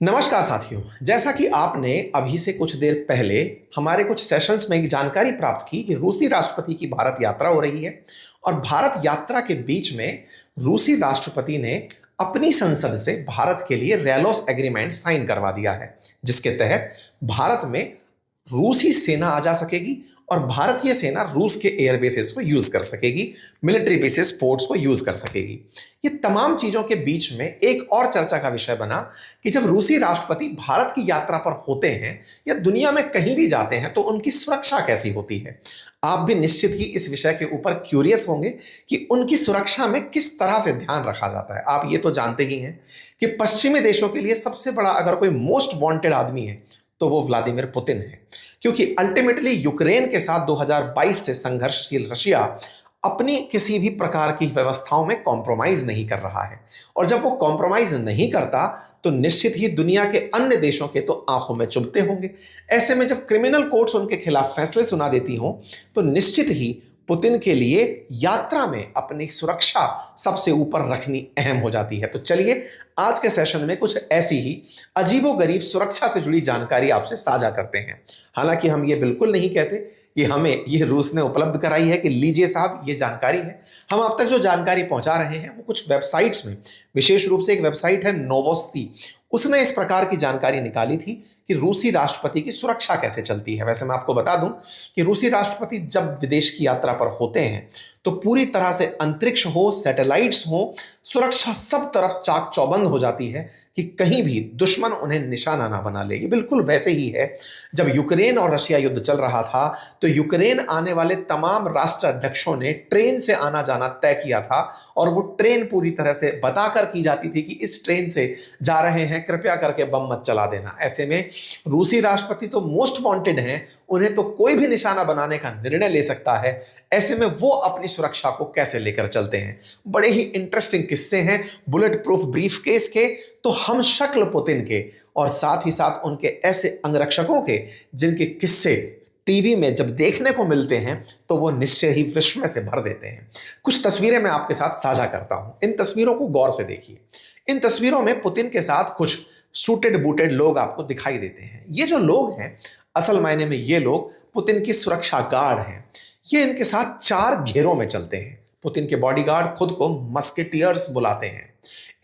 नमस्कार साथियों। जैसा कि आपने अभी से कुछ देर पहले हमारे कुछ सेशंस में एक जानकारी प्राप्त की कि रूसी राष्ट्रपति की भारत यात्रा हो रही है और भारत यात्रा के बीच में रूसी राष्ट्रपति ने अपनी संसद से भारत के लिए रेलोस एग्रीमेंट साइन करवा दिया है, जिसके तहत भारत में रूसी सेना आ जा सकेगी और भारतीय सेना रूस के एयर बेसेस को यूज कर सकेगी, मिलिट्री बेसिस पोर्ट्स को यूज कर सकेगी। ये तमाम चीजों के बीच में एक और चर्चा का विषय बना कि जब रूसी राष्ट्रपति भारत की यात्रा पर होते हैं या दुनिया में कहीं भी जाते हैं तो उनकी सुरक्षा कैसी होती है। आप भी निश्चित ही इस विषय के ऊपर क्यूरियस होंगे कि उनकी सुरक्षा में किस तरह से ध्यान रखा जाता है। आप ये तो जानते ही हैं कि पश्चिमी देशों के लिए सबसे बड़ा अगर कोई मोस्ट वांटेड आदमी है तो वो व्लादिमीर पुतिन है, क्योंकि अल्टीमेटली यूक्रेन के साथ 2022 से संघर्षशील रशिया अपनी किसी भी प्रकार की व्यवस्थाओं में कॉम्प्रोमाइज नहीं कर रहा है। और जब वो कॉम्प्रोमाइज नहीं करता तो निश्चित ही दुनिया के अन्य देशों के तो आंखों में चुभते होंगे। ऐसे में जब क्रिमिनल कोर्ट्स उनके खिलाफ फैसले सुना देती हों तो निश्चित ही पुतिन के लिए यात्रा में अपनी सुरक्षा सबसे ऊपर रखनी अहम हो जाती है। तो चलिए आज के सेशन में कुछ ऐसी ही अजीबोगरीब सुरक्षा से जुड़ी जानकारी आपसे साझा करते हैं। हालांकि हम ये बिल्कुल नहीं कहते कि हमें ये रूस ने उपलब्ध कराई है कि लीजिए साहब ये जानकारी है। हम आप तक जो जानकारी पहुंचा रहे हैं वो कुछ वेबसाइट्स में, विशेष रूप से एक वेबसाइट है नोवोस्ती, उसने इस प्रकार की जानकारी निकाली थी कि रूसी राष्ट्रपति की सुरक्षा कैसे चलती है। वैसे मैं आपको बता दूं कि रूसी राष्ट्रपति जब विदेश की यात्रा पर होते हैं तो पूरी तरह से अंतरिक्ष हो, सैटेलाइट्स हो, सुरक्षा सब तरफ चाक चौबंद हो जाती है कि कहीं भी दुश्मन उन्हें निशाना ना बना ले। बिल्कुल वैसे ही है जब यूक्रेन और रशिया युद्ध चल रहा था तो यूक्रेन आने वाले तमाम राष्ट्र अध्यक्षों ने ट्रेन से आना जाना तय किया था और वो ट्रेन पूरी तरह से बताकर की जाती थी कि इस ट्रेन से जा रहे हैं, कृपया करके बम मत चला देना। ऐसे में रूसी राष्ट्रपति तो मोस्ट वांटेड हैं, उन्हें तो कोई भी निशाना बनाने का निर्णय ले सकता है। ऐसे में वो अपनी सुरक्षा को कैसे लेकर चलते हैं, बड़े ही इंटरेस्टिंग किस्से हैं बुलेट प्रूफ ब्रीफकेस के, तो हम शक्ल पुतिन के और साथ ही साथ उनके ऐसे अंगरक्षकों के जिनके किस्से टीवी में जब देखने को मिलते हैं तो वो निश्चय ही विस्मय से भर देते हैं। कुछ तस्वीरें मैं आपके साथ साझा करता हूं, इन तस्वीरों को गौर से देखिए। इन तस्वीरों में पुतिन के साथ कुछ सूटेड बूटेड लोग आपको दिखाई देते हैं। ये जो लोग हैं असल मायने में ये लोग पुतिन की सुरक्षा गार्ड हैं। ये इनके साथ चार घेरों में चलते हैं। पुतिन के बॉडीगार्ड खुद को मस्केटियर्स बुलाते हैं।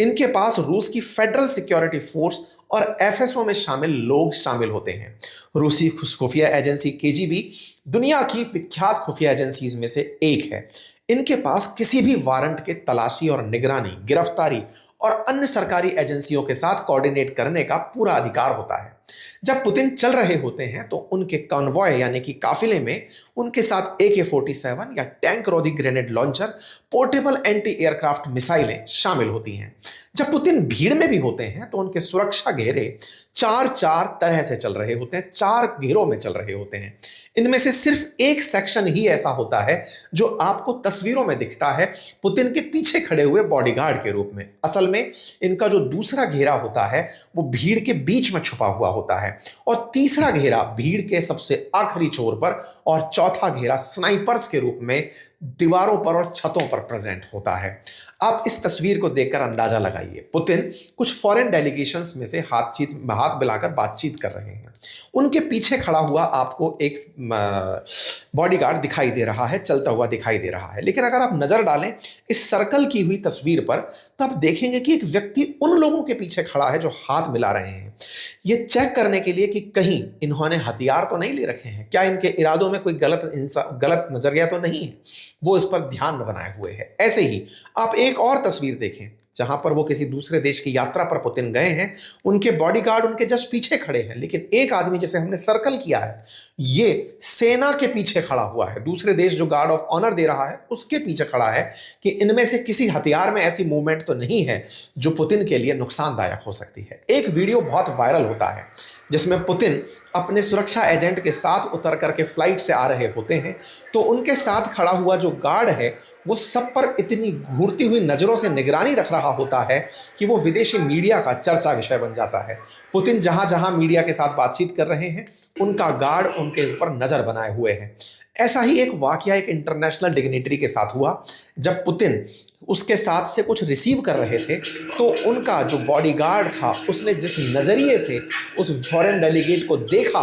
इनके पास रूस की फेडरल सिक्योरिटी फोर्स और एफएसओ में शामिल लोग शामिल होते हैं। रूसी खुफिया एजेंसी केजीबी दुनिया की विख्यात खुफिया एजेंसीज में से एक है। इनके पास किसी भी वारंट के तलाशी और निगरानी, गिरफ्तारी और अन्य सरकारी एजेंसियों के साथ कोऑर्डिनेट करने का पूरा अधिकार होता है। जब पुतिन चल रहे होते हैं तो उनके कॉन्वॉय यानी कि काफिले में उनके साथ AK-47 या टैंक रोधी grenade launcher, portable anti aircraft मिसाइलें शामिल होती हैं। जब पुतिन भीड़ में भी होते हैं तो उनके सुरक्षा घेरे चार चार तरह से चल रहे होते हैं, चार घेरों में चल रहे होते हैं। इनमें से सिर्फ एक सेक्शन ही ऐसा होता है जो आपको तस्वीरों में दिखता है पुतिन के पीछे खड़े हुए बॉडीगार्ड के रूप में। असल में इनका जो दूसरा घेरा होता है वो भीड़ के बीच में छुपा हुआ होता है और तीसरा घेरा भीड़ के सबसे आखिरी छोर पर और चौथा घेरा स्नाइपर्स के रूप में दीवारों पर और छतों पर प्रेजेंट होता है। आप इस तस्वीर को देखकर अंदाजा लगाइए, पुतिन कुछ फॉरेन डेलीगेशंस में से हाथ मिलाकर बातचीत कर रहे हैं। उनके पीछे खड़ा हुआ आपको एक बॉडीगार्ड दिखाई दे रहा है, चलता हुआ दिखाई दे रहा है। लेकिन अगर आप नजर डालें इस सर्कल की हुई तस्वीर पर तो आप देखेंगे कि एक व्यक्ति उन लोगों के पीछे खड़ा है जो हाथ मिला रहे हैं, ये चेक करने के लिए कि कहीं इन्होंने हथियार तो नहीं ले रखे हैं, क्या इनके इरादों में कोई गलत नजरिया तो नहीं है, वो इस पर ध्यान बनाए हुए है। ऐसे ही आप एक और तस्वीर देखें जहां पर वो किसी दूसरे देश की यात्रा पर पुतिन गए हैं, उनके बॉडीगार्ड उनके जस्ट पीछे खड़े हैं, लेकिन एक आदमी जिसे हमने सर्कल किया है ये सेना के पीछे खड़ा हुआ है। दूसरे देश जो गार्ड ऑफ ऑनर दे रहा है उसके पीछे खड़ा है कि इनमें से किसी हथियार में ऐसी मूवमेंट तो नहीं है जो पुतिन के लिए नुकसानदायक हो सकती है। एक वीडियो बहुत वायरल होता है जिसमें पुतिन अपने सुरक्षा एजेंट के साथ उतर करके फ्लाइट से आ रहे होते हैं तो उनके साथ खड़ा हुआ जो गार्ड है वो सब पर इतनी घूरती हुई नजरों से निगरानी रख रहा होता है कि वो विदेशी मीडिया का चर्चा विषय बन जाता है। पुतिन जहां जहां मीडिया के साथ बातचीत कर रहे हैं उनका गार्ड उनके ऊपर नजर बनाए हुए है। ऐसा ही एक वाकया एक इंटरनेशनल डिग्निटरी के साथ हुआ। जब पुतिन उसके साथ से कुछ रिसीव कर रहे थे, तो उनका जो बॉडीगार्ड था उसने जिस नज़रिए से उस फॉरेन डेलीगेट को देखा,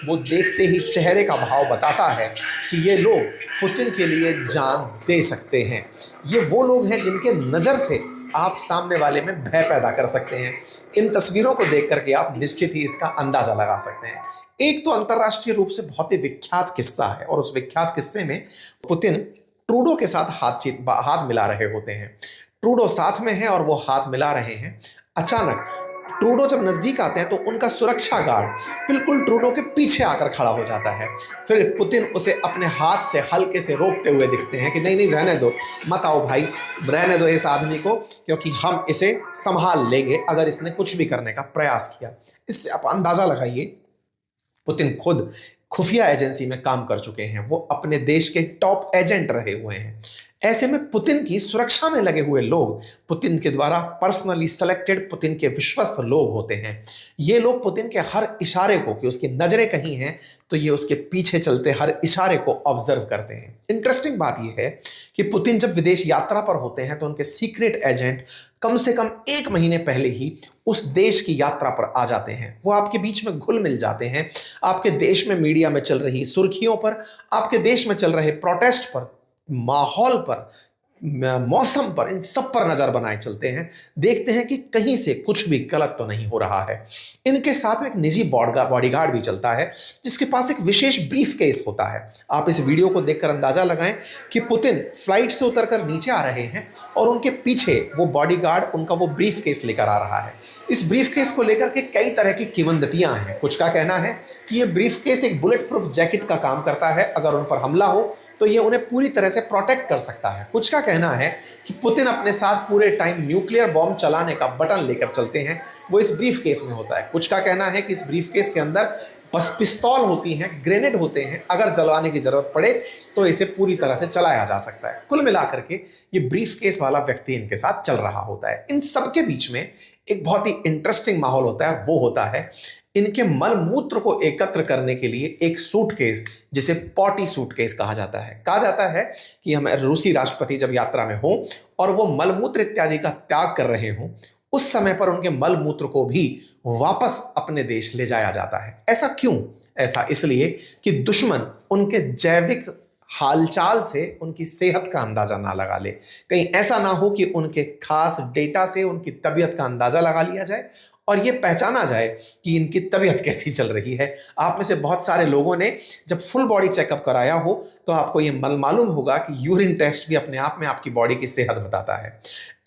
वो देखते ही चेहरे का भाव बताता है कि ये लोग पुतिन के लिए जान दे सकते हैं। ये वो लोग हैं जिनके नज़र से आप सामने वाले में भय पैदा कर सकते हैं। इन तस्वीरों को देख करके आप निश्चित ही इसका अंदाजा लगा सकते हैं। एक तो अंतर्राष्ट्रीय रूप से बहुत ही विख्यात किस्सा है, और उस विख्यात किस्से में पुतिन ट्रूडो के साथ हाथ मिला रहे होते हैं। ट्रूडो साथ में है और वो हाथ मिला रहे हैं। अचानक ट्रूडो जब नजदीक आते हैं तो उनका सुरक्षा गार्ड बिल्कुल ट्रूडो के पीछे आकर खड़ा हो जाता है। फिर पुतिन उसे अपने हाथ से हल्के से रोकते हुए दिखते हैं कि नहीं नहीं, रहने दो, मत आओ भाई, रहने दो इस आदमी को, क्योंकि हम इसे संभाल लेंगे अगर इसने कुछ भी करने का प्रयास किया। इससे आप अंदाजा लगाइए, पुतिन खुद खुफिया एजेंसी में काम कर चुके हैं, वो अपने देश के टॉप एजेंट रहे हुए हैं। ऐसे में पुतिन की सुरक्षा में लगे हुए लोग पुतिन के द्वारा पर्सनली सेलेक्टेड, पुतिन के विश्वस्त लोग होते हैं। ये लोग पुतिन के हर इशारे को, कि उसकी नजरें कहीं हैं तो ये उसके पीछे चलते हर इशारे को ऑब्जर्व करते हैं। इंटरेस्टिंग बात यह है कि पुतिन जब विदेश यात्रा पर होते हैं तो उनके सीक्रेट एजेंट कम से कम 1 महीने पहले ही उस देश की यात्रा पर आ जाते हैं। वो आपके बीच में घुल मिल जाते हैं। आपके देश में मीडिया में चल रही सुर्खियों पर, आपके देश में चल रहे प्रोटेस्ट पर, माहौल पर, मौसम पर, इन सब पर नजर बनाए चलते हैं। देखते हैं कि कहीं से कुछ भी गलत तो नहीं हो रहा है। इनके साथ एक निजी बॉडीगार्ड भी चलता है जिसके पास एक विशेष ब्रीफ केस होता है। आप इस वीडियो को देखकर अंदाजा लगाएं कि पुतिन फ्लाइट से उतरकर नीचे आ रहे हैं और उनके पीछे वो बॉडीगार्ड उनका वो ब्रीफ केस लेकर आ रहा है। इस ब्रीफ केस को लेकर के कई तरह की किंवदंतियां हैं। कुछ का कहना है कि ये ब्रीफ केस एक बुलेट प्रूफ जैकेट का काम करता है, अगर उन पर हमला हो तो ये उन्हें पूरी तरह से प्रोटेक्ट कर सकता है। कुछ का कहना है कि पुतिन अपने साथ पूरे टाइम न्यूक्लियर बॉम्ब चलाने का बटन लेकर चलते हैं, वो इस ब्रीफ केस में होता है। कुछ का कहना है कि इस ब्रीफ केस के अंदर बस पिस्तौल होती हैं, ग्रेनेड होते हैं, अगर जलाने की जरूरत पड़े तो इसे पूरी तरह से चलाया जा सकता है। कुल मिलाकर के ये ब्रीफ केस वाला व्यक्ति इनके साथ चल रहा होता है। इन सबके बीच में एक बहुत ही इंटरेस्टिंग माहौल होता है, वो होता है इनके मल मूत्र को एकत्र करने के लिए एक सूटकेस, जिसे पॉटी सूटकेस कहा जाता है। कहा जाता है कि हम रूसी राष्ट्रपति जब यात्रा में हो और वो मलमूत्र इत्यादि का त्याग कर रहे हों, उस समय पर उनके मल मूत्र को भी वापस अपने देश ले जाया जाता है। ऐसा क्यों? ऐसा इसलिए कि दुश्मन उनके जैविक हालचाल से उनकी सेहत का अंदाजा ना लगा ले। कहीं ऐसा ना हो कि उनके खास डेटा से उनकी तबीयत का अंदाजा लगा लिया जाए और ये पहचाना जाए कि इनकी तबीयत कैसी चल रही है। आप में से बहुत सारे लोगों ने जब फुल बॉडी चेकअप कराया हो तो आपको ये मालूम होगा कि यूरिन टेस्ट भी अपने आप में आपकी बॉडी की सेहत बताता है।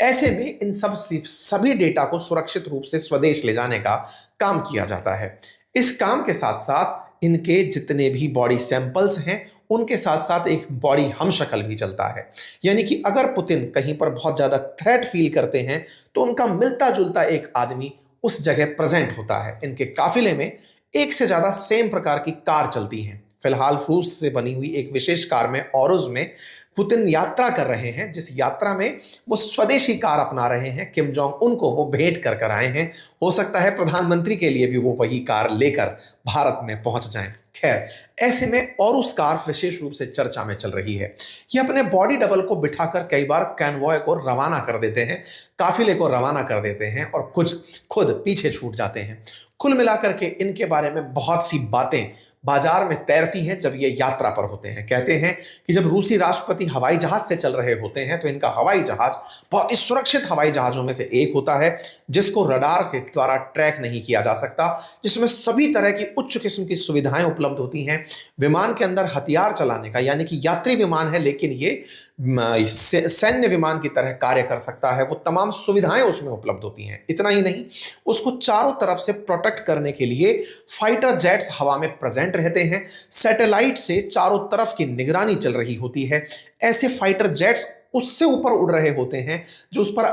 ऐसे में इन सभी डेटा को सुरक्षित रूप से स्वदेश ले जाने का काम किया जाता है। इस काम के साथ साथ इनके जितने भी बॉडी सैंपल्स हैं उनके साथ साथ एक बॉडी हमशक्ल भी चलता है। यानी कि अगर पुतिन कहीं पर बहुत ज्यादा थ्रेट फील करते हैं तो उनका मिलता जुलता एक आदमी उस जगह प्रेजेंट होता है। इनके काफिले में एक से ज्यादा सेम प्रकार की कार चलती हैं। फिलहाल रूस से बनी हुई एक विशेष कार में औरुज में पुतिन यात्रा कर रहे हैं, जिस यात्रा में वो स्वदेशी कार अपना रहे हैं। किम जोंग उन को वो भेंट कर कर आए हैं। हो सकता है प्रधानमंत्री के लिए भी वो वही कार लेकर भारत में पहुंच जाएं। खैर, ऐसे में और उस कार विशेष रूप से चर्चा में चल रही है। ये अपने बॉडी डबल को बिठाकर कई बार कैनवॉय को रवाना कर देते हैं, काफिले को रवाना कर देते हैं और कुछ खुद पीछे छूट जाते हैं। कुल मिलाकर के इनके बारे में बहुत सी बातें बाजार में तैरती हैं जब ये यात्रा पर होते हैं। कहते हैं कि जब रूसी राष्ट्रपति हवाई जहाज से चल रहे होते हैं तो इनका हवाई जहाज बहुत ही सुरक्षित हवाई जहाजों में से एक होता है, जिसको रडार के द्वारा ट्रैक नहीं किया जा सकता, जिसमें सभी तरह की उच्च किस्म की सुविधाएं उपलब्ध होती हैं। विमान के अंदर हथियार चलाने का, यानी कि यात्री विमान है लेकिन ये सैन्य विमान की तरह कार्य कर सकता है, वो तमाम सुविधाएं उसमें उपलब्ध होती हैं। इतना ही नहीं, उसको चारों तरफ से प्रोटेक्ट करने के लिए फाइटर जेट्स हवा में प्रेजेंट रहते हैं। सैटेलाइट से चारों तरफ की निगरानी चल रही होती है। ऐसे फाइटर जेट्स उससे ऊपर उड़ रहे होते हैं जो उस पर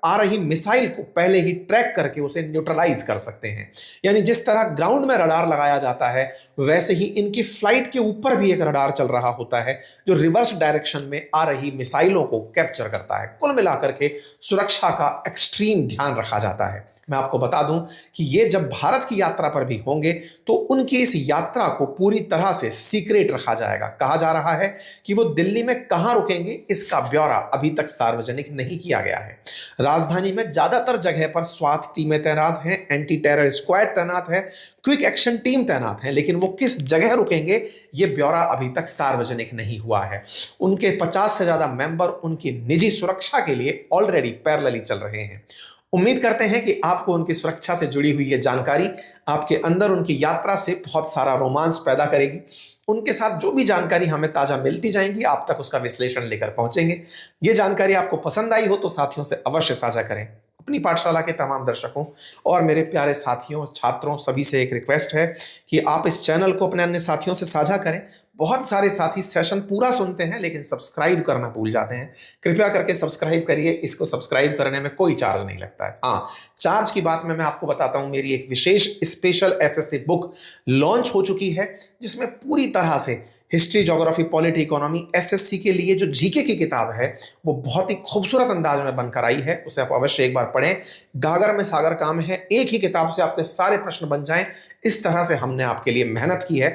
आ रही मिसाइल को पहले ही ट्रैक करके उसे न्यूट्रलाइज कर सकते हैं। यानी जिस तरह ग्राउंड में रडार लगाया जाता है, वैसे ही इनकी फ्लाइट के ऊपर भी एक रडार चल रहा होता है जो रिवर्स डायरेक्शन में आ रही मिसाइलों को कैप्चर करता है। कुल मिलाकर के सुरक्षा का एक्सट्रीम ध्यान रखा जाता है। मैं आपको बता दूं कि ये जब भारत की यात्रा पर भी होंगे तो उनकी इस यात्रा को पूरी तरह से सीक्रेट रखा जाएगा। कहा जा रहा है कि वो दिल्ली में कहां रुकेंगे इसका ब्यौरा अभी तक सार्वजनिक नहीं किया गया है। राजधानी में ज्यादातर जगह पर स्वात टीमें तैनात हैं, एंटी टेरर स्क्वाड तैनात है, क्विक एक्शन टीम तैनात है, लेकिन वो किस जगह रुकेंगे ये ब्यौरा अभी तक सार्वजनिक नहीं हुआ है। उनके 50 से ज्यादा मेंबर उनकी निजी सुरक्षा के लिए ऑलरेडी पैरेलली चल रहे हैं। उम्मीद करते हैं कि आपको उनकी सुरक्षा से जुड़ी हुई ये जानकारी आपके अंदर उनकी यात्रा से बहुत सारा रोमांस पैदा करेगी। उनके साथ जो भी जानकारी हमें ताजा मिलती जाएंगी आप तक उसका विश्लेषण लेकर पहुंचेंगे। ये जानकारी आपको पसंद आई हो तो साथियों से अवश्य साझा करें। अपनी पाठशाला के तमाम दर्शकों और मेरे प्यारे साथियों, छात्रों सभी से एक रिक्वेस्ट है कि आप इस चैनल को अपने अन्य साथियों से साझा करें। बहुत सारे साथी सेशन पूरा सुनते हैं लेकिन सब्सक्राइब करना भूल जाते हैं। कृपया करके सब्सक्राइब करिए। इसको सब्सक्राइब करने में कोई चार्ज नहीं लगता है। हाँ, चार्ज की बात में मैं आपको बताता हूं, मेरी एक विशेष स्पेशल एसएससी बुक लॉन्च हो चुकी है जिसमें पूरी तरह से history, geography, polity, economy, SSC के लिए जो जीके की किताब है वो बहुत ही खूबसूरत अंदाज में बनकर आई है। उसे आप अवश्य एक बार पढ़ें। गागर में सागर काम है, एक ही किताब से आपके सारे प्रश्न बन जाएं, इस तरह से हमने आपके लिए मेहनत की है।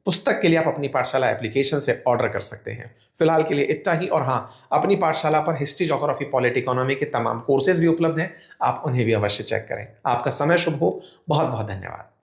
पुस्तक के लिए आप अपनी पाठशाला एप्लीकेशन से ऑर्डर कर सकते हैं। फिलहाल के लिए इतना ही। और हाँ, अपनी पाठशाला पर हिस्ट्री, ज्योग्राफी, पॉलिटी, इकोनॉमी के तमाम कोर्सेज भी उपलब्ध हैं, आप उन्हें भी अवश्य चेक करें। आपका समय शुभ हो। बहुत बहुत धन्यवाद।